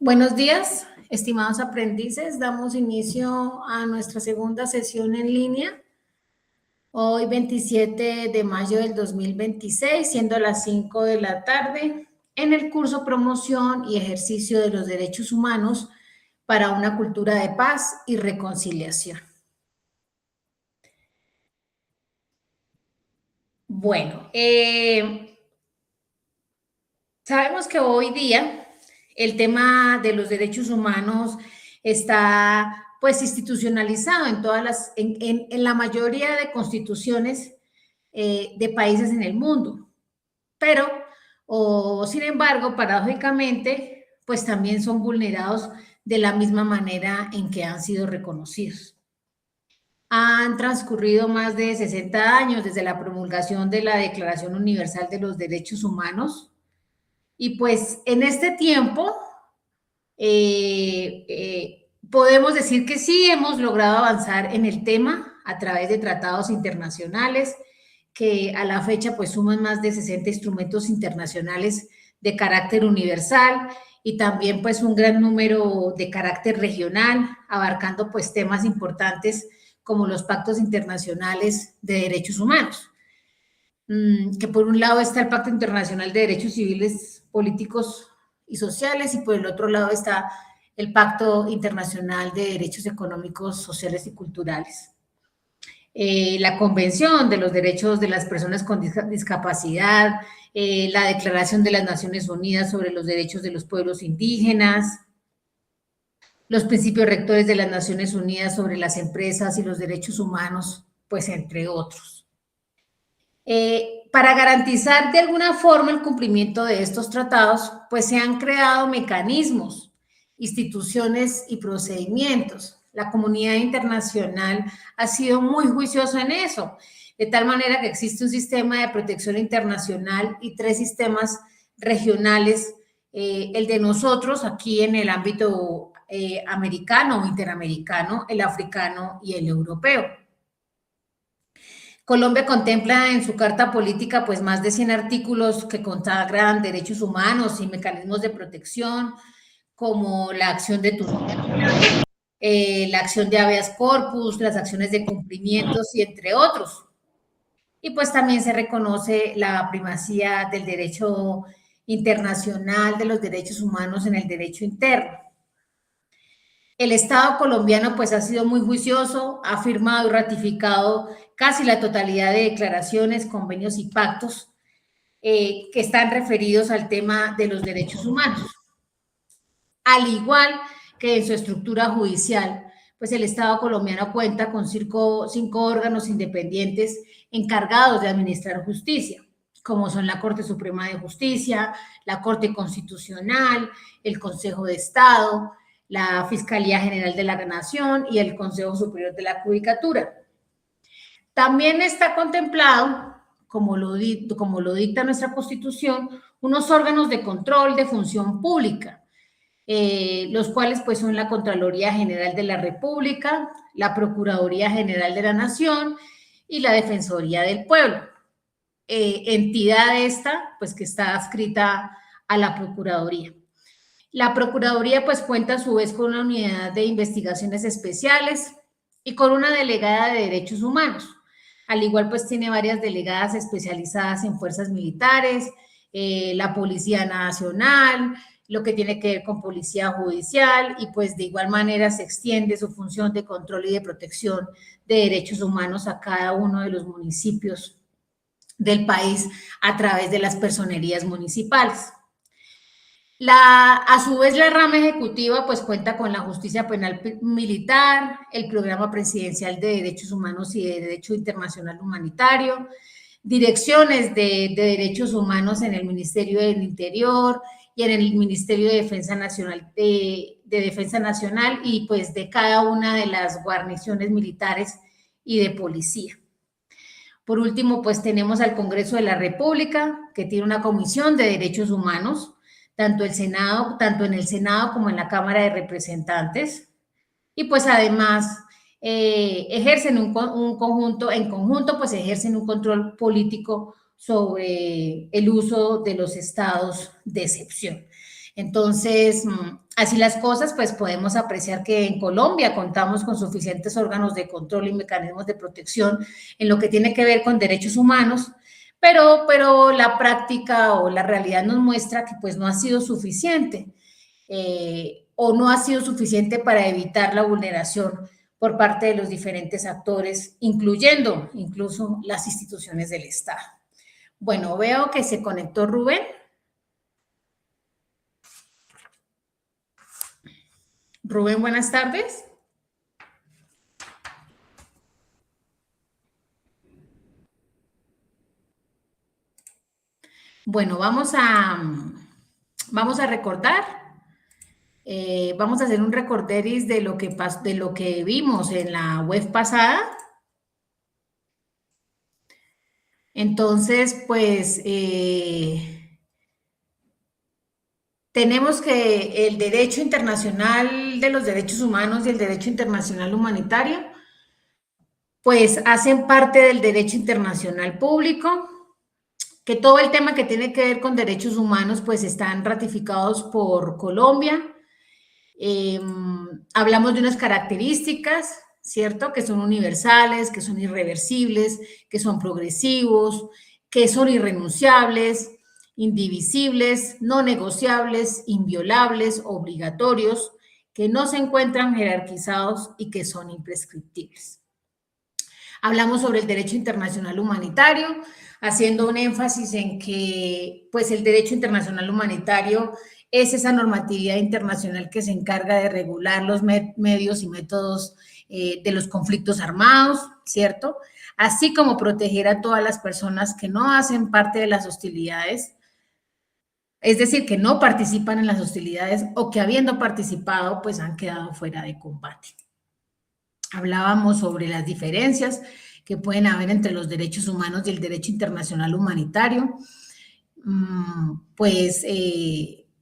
Buenos días, estimados aprendices. Damos inicio a nuestra segunda sesión en línea. Hoy, 27 de mayo del 2026, siendo las 5 de la tarde, en el curso Promoción y Ejercicio de los Derechos Humanos para una cultura de paz y reconciliación. Bueno, sabemos que hoy día el tema de los derechos humanos está pues institucionalizado en en la mayoría de constituciones de países en el mundo, pero sin embargo, paradójicamente, pues también son vulnerados de la misma manera en que han sido reconocidos. Han transcurrido más de 60 años desde la promulgación de la Declaración Universal de los Derechos Humanos, y pues en este tiempo podemos decir que sí hemos logrado avanzar en el tema a través de tratados internacionales que a la fecha pues suman más de 60 instrumentos internacionales de carácter universal y también pues un gran número de carácter regional, abarcando pues temas importantes como los pactos internacionales de derechos humanos, que por un lado está el Pacto Internacional de Derechos Civiles, Políticos y Sociales, y por el otro lado está el Pacto Internacional de Derechos Económicos, Sociales y Culturales. La Convención de los Derechos de las Personas con Discapacidad, la Declaración de las Naciones Unidas sobre los Derechos de los Pueblos Indígenas, los principios rectores de las Naciones Unidas sobre las empresas y los derechos humanos, pues entre otros. Para garantizar de alguna forma el cumplimiento de estos tratados, pues se han creado mecanismos, instituciones y procedimientos. La comunidad internacional ha sido muy juiciosa en eso, de tal manera que existe un sistema de protección internacional y 3 sistemas regionales, el de nosotros aquí en el ámbito americano o interamericano, el africano y el europeo. Colombia contempla en su carta política pues más de 100 artículos que consagran derechos humanos y mecanismos de protección, como la acción de tutela, la acción de habeas corpus, las acciones de cumplimientos y entre otros. Y pues también se reconoce la primacía del derecho internacional de los derechos humanos en el derecho interno. El Estado colombiano pues ha sido muy juicioso, ha firmado y ratificado casi la totalidad de declaraciones, convenios y pactos que están referidos al tema de los derechos humanos. Al igual que en su estructura judicial, pues el Estado colombiano cuenta con 5 órganos independientes encargados de administrar justicia, como son la Corte Suprema de Justicia, la Corte Constitucional, el Consejo de Estado, la Fiscalía General de la Nación y el Consejo Superior de la Judicatura. También está contemplado, como lo dicta nuestra Constitución, unos órganos de control de función pública, los cuales pues son la Contraloría General de la República, la Procuraduría General de la Nación y la Defensoría del Pueblo. Entidad esta pues que está adscrita a la Procuraduría. La Procuraduría pues cuenta a su vez con una unidad de investigaciones especiales y con una delegada de derechos humanos. Al igual pues tiene varias delegadas especializadas en fuerzas militares, la Policía Nacional, lo que tiene que ver con policía judicial, y pues de igual manera se extiende su función de control y de protección de derechos humanos a cada uno de los municipios del país a través de las personerías municipales. A su vez, la rama ejecutiva pues cuenta con la justicia penal militar, el programa presidencial de derechos humanos y de derecho internacional humanitario, direcciones de derechos humanos en el Ministerio del Interior y en el Ministerio de Defensa Nacional, de Defensa Nacional, y pues de cada una de las guarniciones militares y de policía. Por último, pues tenemos al Congreso de la República, que tiene una comisión de derechos humanos, tanto en el Senado como en la Cámara de Representantes, y pues además ejercen en conjunto pues ejercen un control político sobre el uso de los estados de excepción. Entonces, Así las cosas, pues podemos apreciar que en Colombia contamos con suficientes órganos de control y mecanismos de protección en lo que tiene que ver con derechos humanos, pero la práctica o la realidad nos muestra que pues no ha sido suficiente o no ha sido suficiente para evitar la vulneración por parte de los diferentes actores, incluyendo incluso las instituciones del Estado. Bueno, veo que se conectó Rubén. Rubén, buenas tardes. Bueno, vamos a recordar, vamos a hacer un recorderis de lo que vimos en la web pasada. Entonces, pues, tenemos que el derecho internacional de los derechos humanos y el derecho internacional humanitario, pues, hacen parte del derecho internacional público, que todo el tema que tiene que ver con derechos humanos, pues, están ratificados por Colombia. Hablamos de unas características, ¿cierto? Que son universales, que son irreversibles, que son progresivos, que son irrenunciables, indivisibles, no negociables, inviolables, obligatorios, que no se encuentran jerarquizados y que son imprescriptibles. Hablamos sobre el derecho internacional humanitario, haciendo un énfasis en que pues el derecho internacional humanitario es esa normatividad internacional que se encarga de regular los medios y métodos de los conflictos armados, ¿cierto? Así como proteger a todas las personas que no hacen parte de las hostilidades, es decir, que no participan en las hostilidades o que habiendo participado, pues han quedado fuera de combate. Hablábamos sobre las diferencias que pueden haber entre los derechos humanos y el derecho internacional humanitario. Pues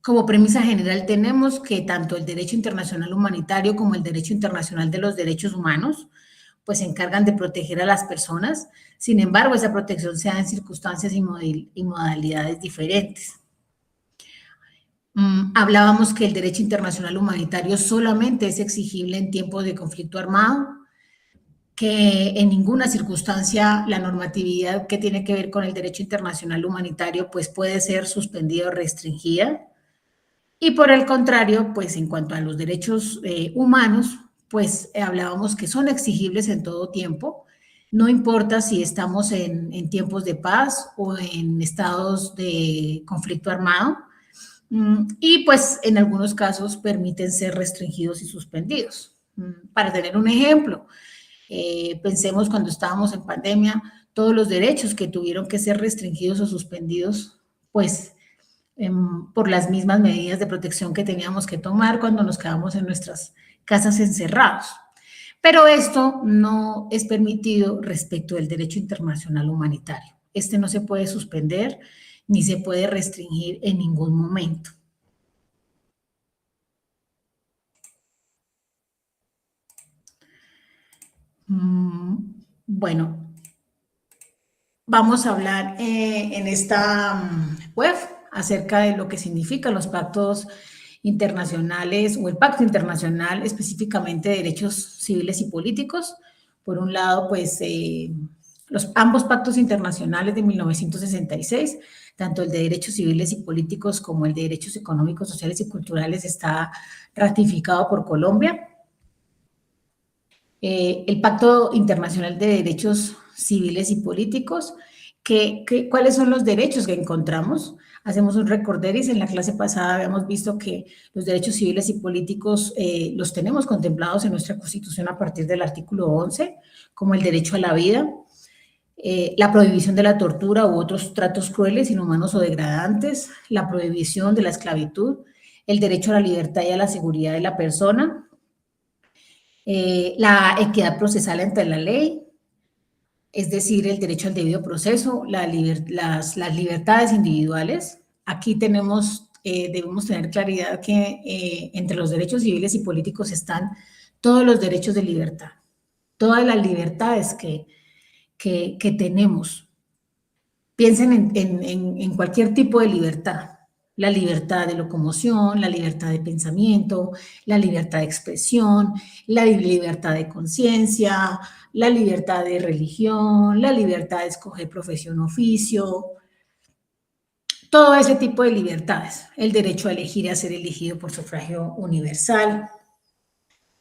como premisa general tenemos que tanto el derecho internacional humanitario como el derecho internacional de los derechos humanos pues se encargan de proteger a las personas. Sin embargo, esa protección se da en circunstancias y modalidades diferentes. Hablábamos que el derecho internacional humanitario solamente es exigible en tiempos de conflicto armado, que en ninguna circunstancia la normatividad que tiene que ver con el derecho internacional humanitario pues puede ser suspendida o restringida. Y por el contrario, pues en cuanto a los derechos humanos, pues hablábamos que son exigibles en todo tiempo, no importa si estamos en tiempos de paz o en estados de conflicto armado, y pues en algunos casos permiten ser restringidos y suspendidos. Para tener un ejemplo, pensemos cuando estábamos en pandemia, todos los derechos que tuvieron que ser restringidos o suspendidos, pues por las mismas medidas de protección que teníamos que tomar cuando nos quedamos en nuestras casas encerrados. Pero esto no es permitido respecto del derecho internacional humanitario. Este no se puede suspender ni se puede restringir en ningún momento. Bueno, vamos a hablar en esta web acerca de lo que significan los pactos internacionales o el pacto internacional específicamente de derechos civiles y políticos. Por un lado, pues ambos pactos internacionales de 1966, tanto el de derechos civiles y políticos como el de derechos económicos, sociales y culturales, está ratificado por Colombia. El Pacto Internacional de Derechos Civiles y Políticos, ¿cuáles son los derechos que encontramos? Hacemos un recorderis. En la clase pasada habíamos visto que los derechos civiles y políticos los tenemos contemplados en nuestra Constitución a partir del artículo 11, como el derecho a la vida, la prohibición de la tortura u otros tratos crueles, inhumanos o degradantes, la prohibición de la esclavitud, el derecho a la libertad y a la seguridad de la persona, la equidad procesal ante la ley, es decir, el derecho al debido proceso, las libertades individuales. Aquí debemos tener claridad que entre los derechos civiles y políticos están todos los derechos de libertad, todas las libertades que tenemos. Piensen en cualquier tipo de libertad, la libertad de locomoción, la libertad de pensamiento, la libertad de expresión, la libertad de conciencia, la libertad de religión, la libertad de escoger profesión o oficio, todo ese tipo de libertades, el derecho a elegir y a ser elegido por sufragio universal.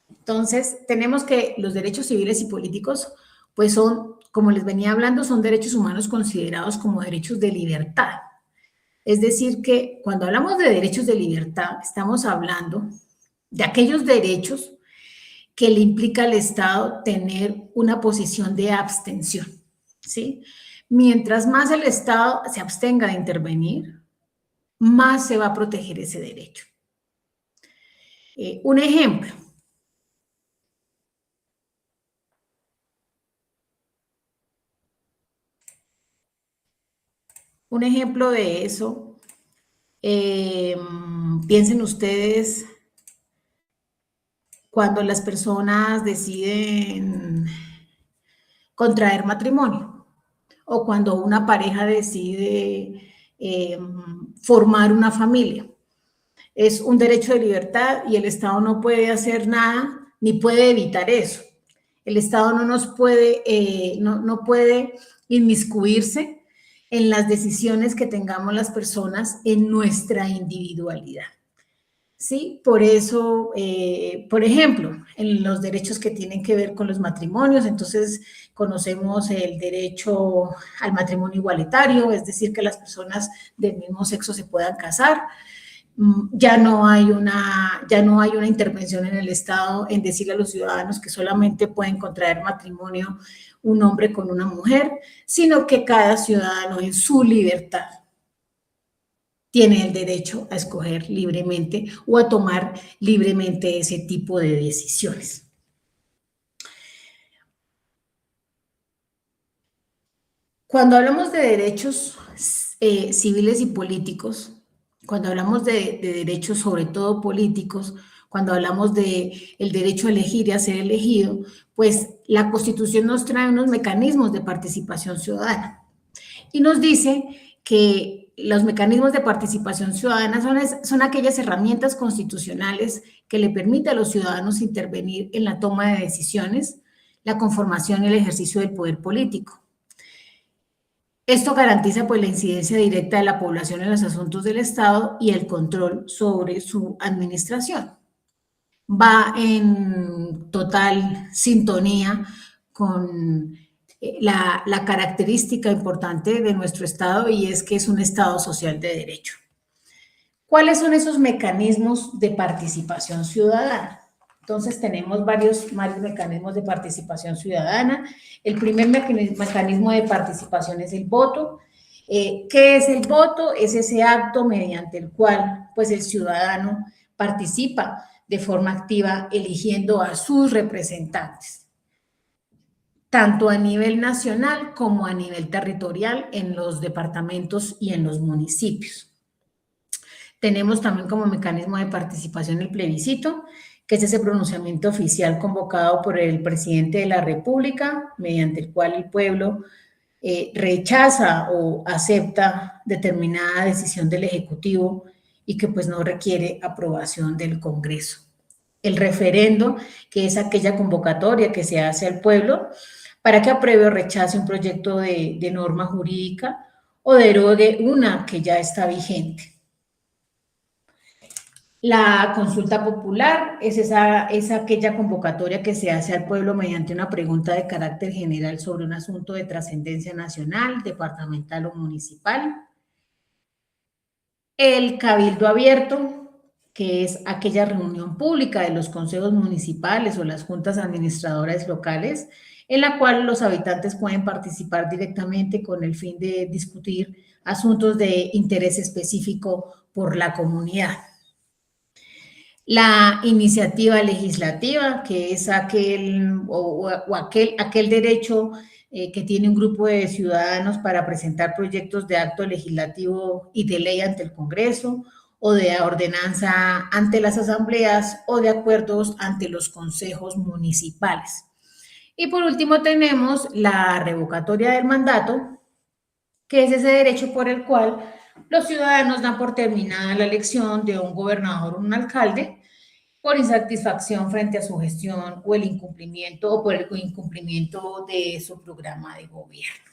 Entonces, tenemos que los derechos civiles y políticos, pues son, como les venía hablando, son derechos humanos considerados como derechos de libertad. Es decir, que cuando hablamos de derechos de libertad, estamos hablando de aquellos derechos que le implica al Estado tener una posición de abstención, ¿sí? Mientras más el Estado se abstenga de intervenir, más se va a proteger ese derecho. Un ejemplo. Un ejemplo de eso, piensen ustedes cuando las personas deciden contraer matrimonio o cuando una pareja decide formar una familia. Es un derecho de libertad y el Estado no puede hacer nada ni puede evitar eso. El Estado no nos puede, no puede inmiscuirse en las decisiones que tengamos las personas en nuestra individualidad. ¿Sí? Por eso, por ejemplo, en los derechos que tienen que ver con los matrimonios, entonces conocemos el derecho al matrimonio igualitario, es decir, que las personas del mismo sexo se puedan casar. Ya no hay una intervención en el Estado en decirle a los ciudadanos que solamente pueden contraer matrimonio un hombre con una mujer, sino que cada ciudadano en su libertad tiene el derecho a escoger libremente o a tomar libremente ese tipo de decisiones. Cuando hablamos de derechos civiles y políticos, cuando hablamos de derechos sobre todo políticos, cuando hablamos de el derecho a elegir y a ser elegido, pues la Constitución nos trae unos mecanismos de participación ciudadana y nos dice que los mecanismos de participación ciudadana son aquellas herramientas constitucionales que le permiten a los ciudadanos intervenir en la toma de decisiones, la conformación y el ejercicio del poder político. Esto garantiza pues la incidencia directa de la población en los asuntos del Estado y el control sobre su administración. Va en total sintonía con la característica importante de nuestro Estado y es que es un Estado social de derecho. ¿Cuáles son esos mecanismos de participación ciudadana? Entonces tenemos varios mecanismos de participación ciudadana. El primer mecanismo de participación es el voto. ¿Qué es el voto? Es ese acto mediante el cual pues el ciudadano participa de forma activa eligiendo a sus representantes, tanto a nivel nacional como a nivel territorial en los departamentos y en los municipios. Tenemos también como mecanismo de participación el plebiscito, que es ese pronunciamiento oficial convocado por el presidente de la República, mediante el cual el pueblo rechaza o acepta determinada decisión del Ejecutivo y que pues no requiere aprobación del Congreso. El referendo, que es aquella convocatoria que se hace al pueblo para que apruebe o rechace un proyecto de norma jurídica o derogue una que ya está vigente. La consulta popular es aquella convocatoria que se hace al pueblo mediante una pregunta de carácter general sobre un asunto de trascendencia nacional, departamental o municipal. El cabildo abierto, que es aquella reunión pública de los consejos municipales o las juntas administradoras locales, en la cual los habitantes pueden participar directamente con el fin de discutir asuntos de interés específico por la comunidad. La iniciativa legislativa, que es aquel derecho que tiene un grupo de ciudadanos para presentar proyectos de acto legislativo y de ley ante el Congreso, o de ordenanza ante las asambleas, o de acuerdos ante los consejos municipales. Y por último tenemos la revocatoria del mandato, que es ese derecho por el cual los ciudadanos dan por terminada la elección de un gobernador o un alcalde por insatisfacción frente a su gestión o el incumplimiento o por el incumplimiento de su programa de gobierno.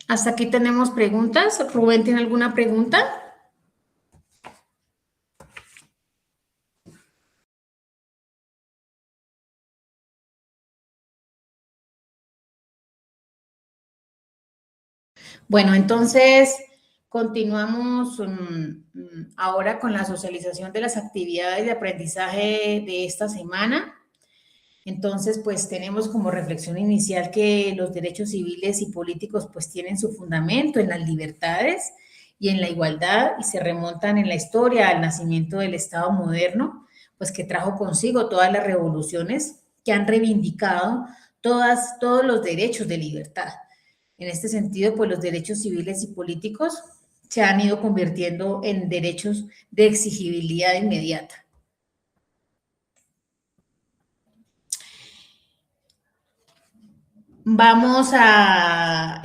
Hasta aquí tenemos preguntas. Rubén, ¿tiene alguna pregunta? Bueno, entonces continuamos ahora con la socialización de las actividades de aprendizaje de esta semana. Entonces, pues tenemos como reflexión inicial que los derechos civiles y políticos pues tienen su fundamento en las libertades y en la igualdad y se remontan en la historia al nacimiento del Estado moderno, pues que trajo consigo todas las revoluciones que han reivindicado todos los derechos de libertad. En este sentido, pues los derechos civiles y políticos se han ido convirtiendo en derechos de exigibilidad inmediata. Vamos a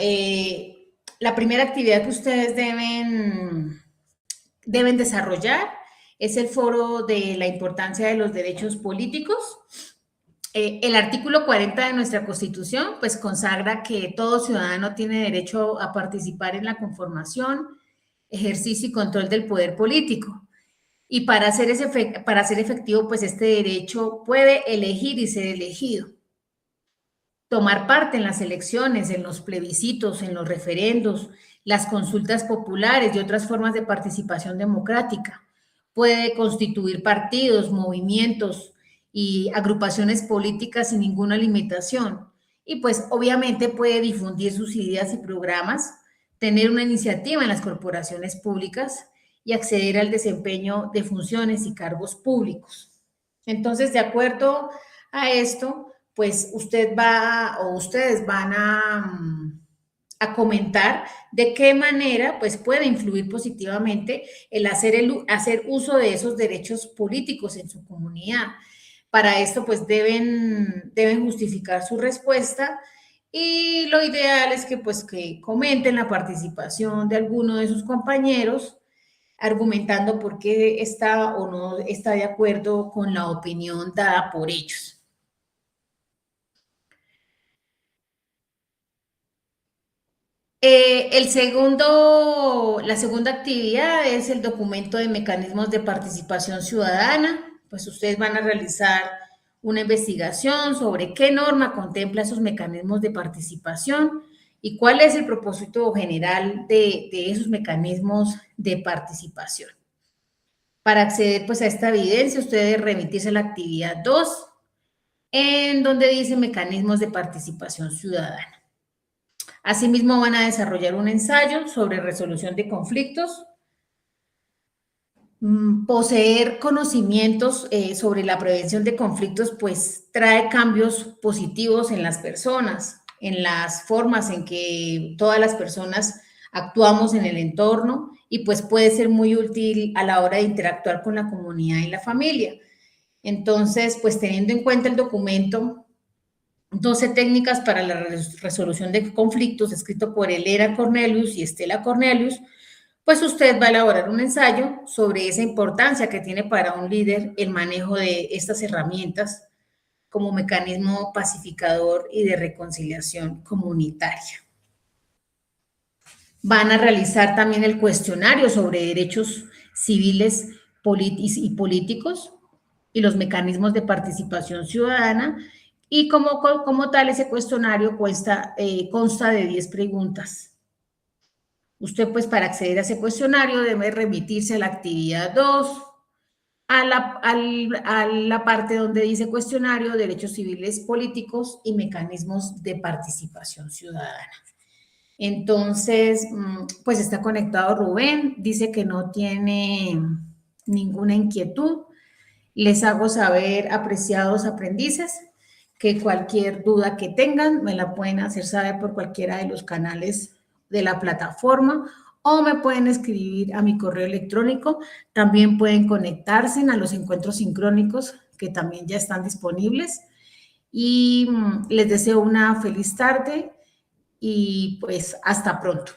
la primera actividad que ustedes deben desarrollar es el foro de la importancia de los derechos políticos. El artículo 40 de nuestra Constitución pues consagra que todo ciudadano tiene derecho a participar en la conformación, ejercicio y control del poder político. Y para ser efectivo, pues este derecho puede elegir y ser elegido, tomar parte en las elecciones, en los plebiscitos, en los referendos, las consultas populares y otras formas de participación democrática. Puede constituir partidos, movimientos y agrupaciones políticas sin ninguna limitación. Y pues obviamente puede difundir sus ideas y programas, tener una iniciativa en las corporaciones públicas y acceder al desempeño de funciones y cargos públicos. Entonces, de acuerdo a esto, pues ustedes van a comentar de qué manera pues puede influir positivamente el hacer uso de esos derechos políticos en su comunidad. Para esto pues deben justificar su respuesta y lo ideal es que pues que comenten la participación de alguno de sus compañeros argumentando por qué está o no está de acuerdo con la opinión dada por ellos. La segunda actividad es el documento de mecanismos de participación ciudadana. Pues ustedes van a realizar una investigación sobre qué norma contempla esos mecanismos de participación y cuál es el propósito general de esos mecanismos de participación. Para acceder pues a esta evidencia, ustedes remitirse a la actividad 2, en donde dice mecanismos de participación ciudadana. Asimismo, van a desarrollar un ensayo sobre resolución de conflictos. Poseer conocimientos sobre la prevención de conflictos, pues trae cambios positivos en las personas, en las formas en que todas las personas actuamos en el entorno y pues puede ser muy útil a la hora de interactuar con la comunidad y la familia. Entonces, pues teniendo en cuenta el documento 12 técnicas para la resolución de conflictos, escrito por Elena Cornelius y Estela Cornelius, pues usted va a elaborar un ensayo sobre esa importancia que tiene para un líder el manejo de estas herramientas como mecanismo pacificador y de reconciliación comunitaria. Van a realizar también el cuestionario sobre derechos civiles y políticos y los mecanismos de participación ciudadana. Y como tal, ese cuestionario consta de 10 preguntas. Usted, pues, para acceder a ese cuestionario debe remitirse a la actividad 2, a la parte donde dice cuestionario, derechos civiles, políticos y mecanismos de participación ciudadana. Entonces, pues está conectado Rubén, dice que no tiene ninguna inquietud. Les hago saber, apreciados aprendices, que cualquier duda que tengan me la pueden hacer saber por cualquiera de los canales de la plataforma o me pueden escribir a mi correo electrónico. También pueden conectarse a los encuentros sincrónicos que también ya están disponibles. Y les deseo una feliz tarde y pues hasta pronto.